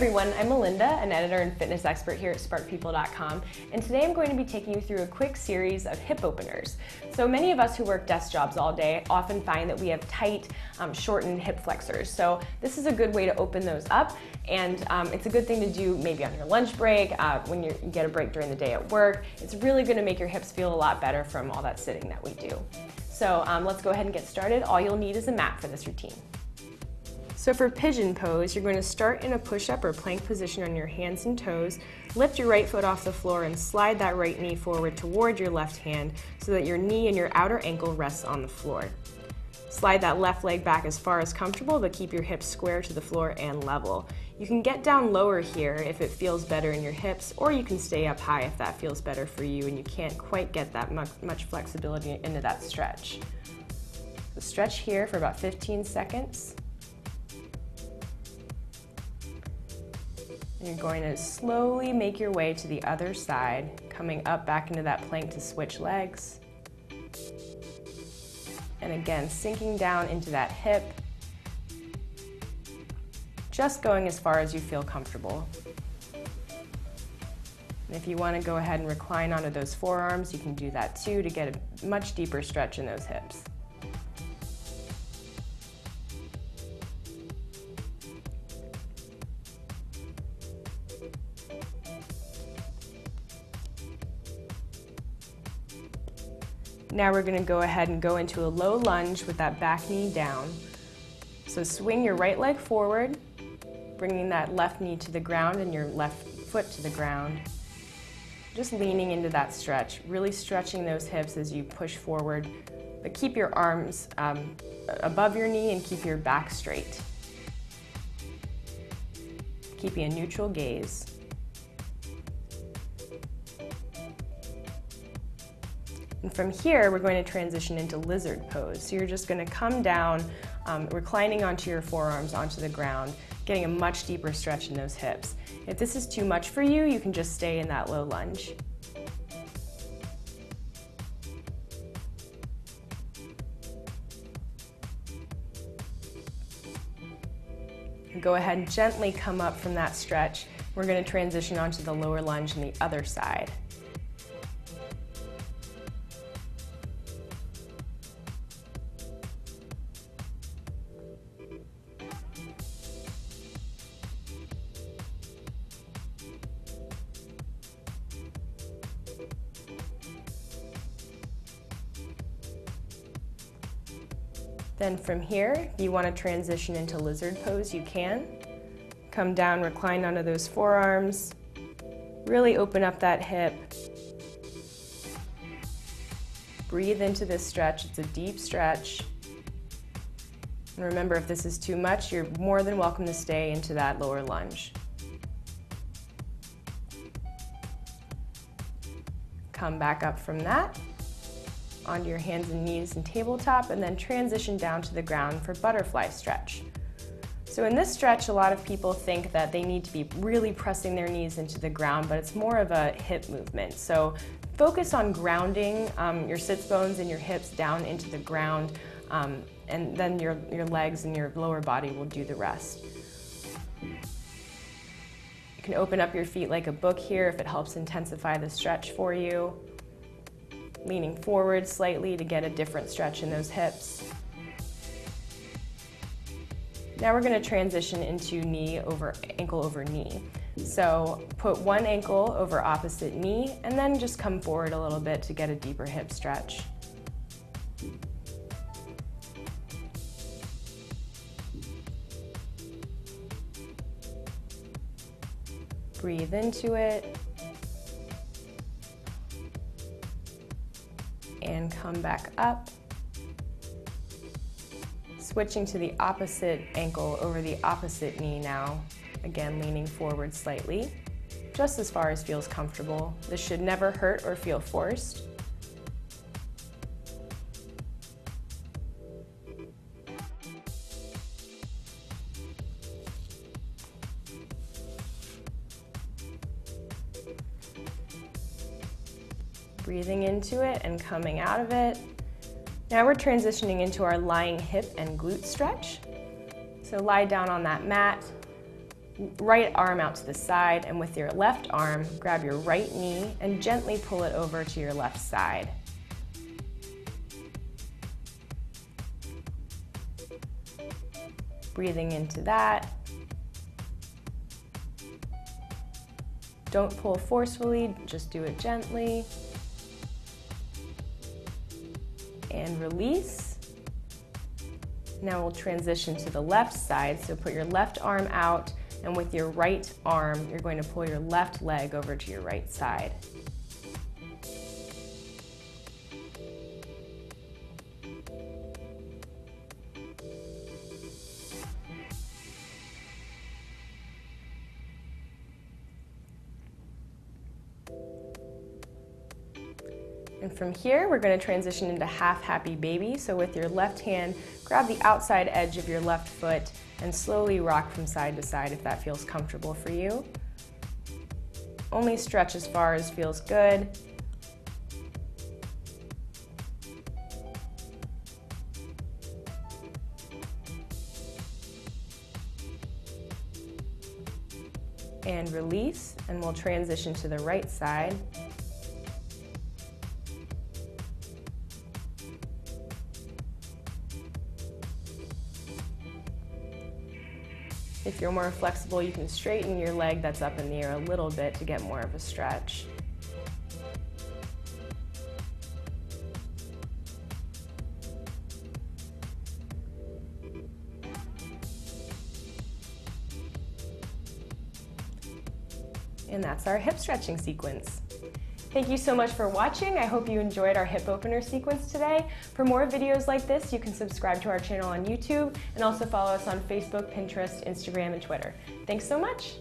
everyone, I'm Melinda, an editor and fitness expert here at SparkPeople.com, and today I'm going to be taking you through a quick series of hip openers. So many of us who work desk jobs all day often find that we have tight, shortened hip flexors. So this is a good way to open those up, and it's a good thing to do maybe on your lunch break, when you get a break during the day at work. It's really going to make your hips feel a lot better from all that sitting that we do. So let's go ahead and get started. All you'll need is a mat for this routine. So for Pigeon Pose, you're going to start in a push-up or plank position on your hands and toes, lift your right foot off the floor and slide that right knee forward toward your left hand so that your knee and your outer ankle rests on the floor. Slide that left leg back as far as comfortable, but keep your hips square to the floor and level. You can get down lower here if it feels better in your hips, or you can stay up high if that feels better for you and you can't quite get that much flexibility into that stretch. So stretch here for about 15 seconds. You're going to slowly make your way to the other side, coming up back into that plank to switch legs. And again, sinking down into that hip, just going as far as you feel comfortable. And if you want to go ahead and recline onto those forearms, you can do that too to get a much deeper stretch in those hips. Now we're going to go ahead and go into a low lunge with that back knee down. So swing your right leg forward, bringing that left knee to the ground and your left foot to the ground. Just leaning into that stretch, really stretching those hips as you push forward, but keep your arms above your knee and keep your back straight. Keeping a neutral gaze. And from here, we're going to transition into lizard pose. So you're just going to come down, reclining onto your forearms onto the ground, getting a much deeper stretch in those hips. If this is too much for you, you can just stay in that low lunge. Go ahead and gently come up from that stretch. We're going to transition onto the lower lunge on the other side. Then from here, if you want to transition into lizard pose, you can. Come down, recline onto those forearms, really open up that hip. Breathe into this stretch, it's a deep stretch. And remember, if this is too much, you're more than welcome to stay into that lower lunge. Come back up from that, onto your hands and knees and tabletop, and then transition down to the ground for butterfly stretch. So in this stretch, a lot of people think that they need to be really pressing their knees into the ground, but it's more of a hip movement. So focus on grounding your sits bones and your hips down into the ground, and then your legs and your lower body will do the rest. You can open up your feet like a book here if it helps intensify the stretch for you. Leaning forward slightly to get a different stretch in those hips. Now we're going to transition into ankle over knee. So put one ankle over opposite knee and then just come forward a little bit to get a deeper hip stretch. Breathe into it. And come back up. Switching to the opposite ankle over the opposite knee now. Again, leaning forward slightly, just as far as feels comfortable. This should never hurt or feel forced. Breathing into it and coming out of it. Now we're transitioning into our lying hip and glute stretch. So lie down on that mat, right arm out to the side, and with your left arm, grab your right knee and gently pull it over to your left side. Breathing into that. Don't pull forcefully, just do it gently. And release. Now we'll transition to the left side, so put your left arm out, and with your right arm, you're going to pull your left leg over to your right side. And from here, we're going to transition into half happy baby. So with your left hand, grab the outside edge of your left foot and slowly rock from side to side if that feels comfortable for you. Only stretch as far as feels good. And release, and we'll transition to the right side. If you're more flexible, you can straighten your leg that's up in the air a little bit to get more of a stretch. And that's our hip stretching sequence. Thank you so much for watching. I hope you enjoyed our hip opener sequence today. For more videos like this, you can subscribe to our channel on YouTube and also follow us on Facebook, Pinterest, Instagram, and Twitter. Thanks so much.